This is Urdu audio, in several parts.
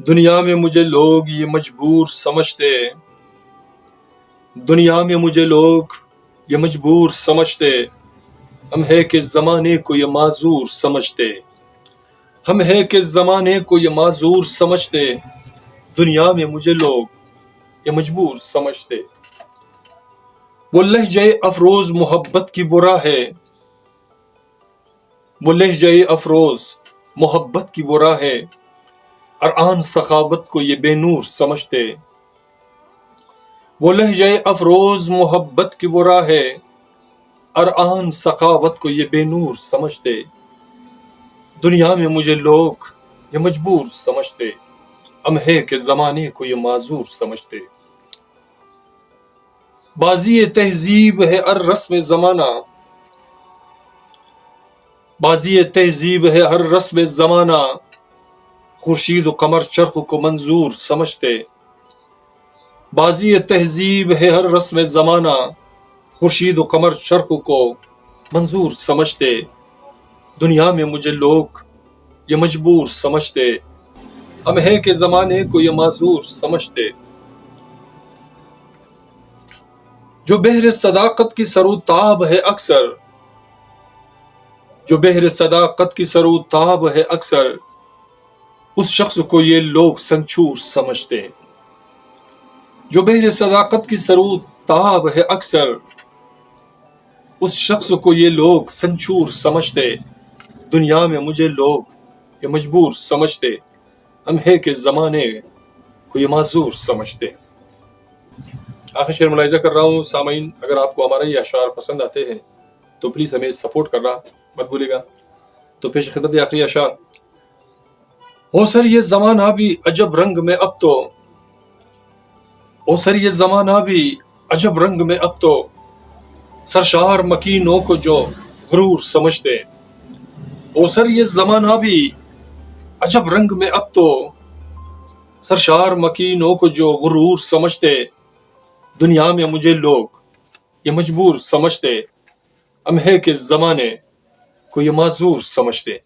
دنیا میں مجھے لوگ یہ مجبور سمجھتے، دنیا میں مجھے لوگ یہ مجبور سمجھتے، ہم ہے کہ زمانے کو یہ معذور سمجھتے، ہم ہے کہ زمانے کو یہ معذور سمجھتے، دنیا میں مجھے لوگ یہ مجبور سمجھتے۔ وہ لہجہ افروز محبت کی برا ہے، وہ لہجہ افروز محبت کی برا ہے، ارآن سخاوت کو یہ بے نور سمجھتے۔ وہ لہجہ افروز محبت کی برا ہے، ارآن سخاوت کو یہ بے نور سمجھتے، دنیا میں مجھے لوگ یہ مجبور سمجھتے، ہم ہے کہ زمانے کو یہ معذور سمجھتے۔ بازی تہذیب ہے ہر رسم زمانہ، بازی تہذیب ہے ہر رسم زمانہ، خورشید و قمر چرخ کو منظور سمجھتے۔ بازی تہذیب ہے ہر رسم زمانہ، خورشید و قمر چرخ کو منظور سمجھتے، دنیا میں مجھے لوگ یہ مجبور سمجھتے، ہم ہے کہ زمانے کو یہ معذور سمجھتے۔ جو بحر صداقت کی سروتاب ہے اکثر، جو بحر صداقت کی سروتاب ہے اکثر، اس شخص کو یہ لوگ سنچور سمجھتے۔ جو بحر صداقت کی سروتاب ہے اکثر، اس شخص کو یہ لوگ سنچور سمجھتے، دنیا میں مجھے لوگ یہ مجبور سمجھتے، ہم ہے کہ زمانے کو یہ معذور سمجھتے۔ آخر شعر ملاحظہ کر رہا ہوں سامعین، اگر آپ کو ہمارے یہ اشعار پسند آتے ہیں تو پلیز ہمیں سپورٹ کرنا مت بھولے گا۔ تو پیش خدمت آخری اشعار۔ ہو سر یہ زمانہ بھی عجب رنگ میں اب تو، ہو سر یہ زمانہ بھی عجب رنگ میں اب تو، سرشار مکینوں کو جو غرور سمجھتے۔ ہو سر یہ زمانہ بھی عجب رنگ میں اب تو، سرشار مکینوں کو جو غرور سمجھتے، دنیا میں مجھے لوگ یہ مجبور سمجھتے، ہم ہے کہ زمانے کو یہ معذور سمجھتے،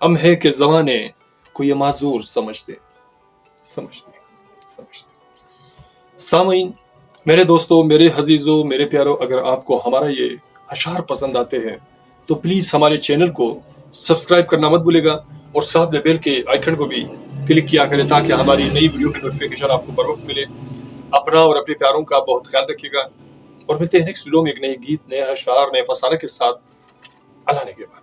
ہم ہے کہ زمانے کو یہ معذور سمجھتے۔ سامعین، میرے دوستو، میرے عزیزو، میرے پیارو، اگر آپ کو ہمارا یہ اشعار پسند آتے ہیں تو پلیز ہمارے چینل کو سبسکرائب کرنا مت بھولے گا، اور ساتھ میں بیل کے آئیکن کو بھی کلک کیا کریں تاکہ ہماری نئی ویڈیو کی نوٹیفیکیشن آپ کو بر وقت ملے۔ اپنا اور اپنے پیاروں کا بہت خیال رکھیے گا، اور ملتے ہیں نیکسٹ ویڈیو میں ایک نئے گیت، نئے اشعار، نئے فسانہ کے ساتھ۔ اللہ نے کے بعد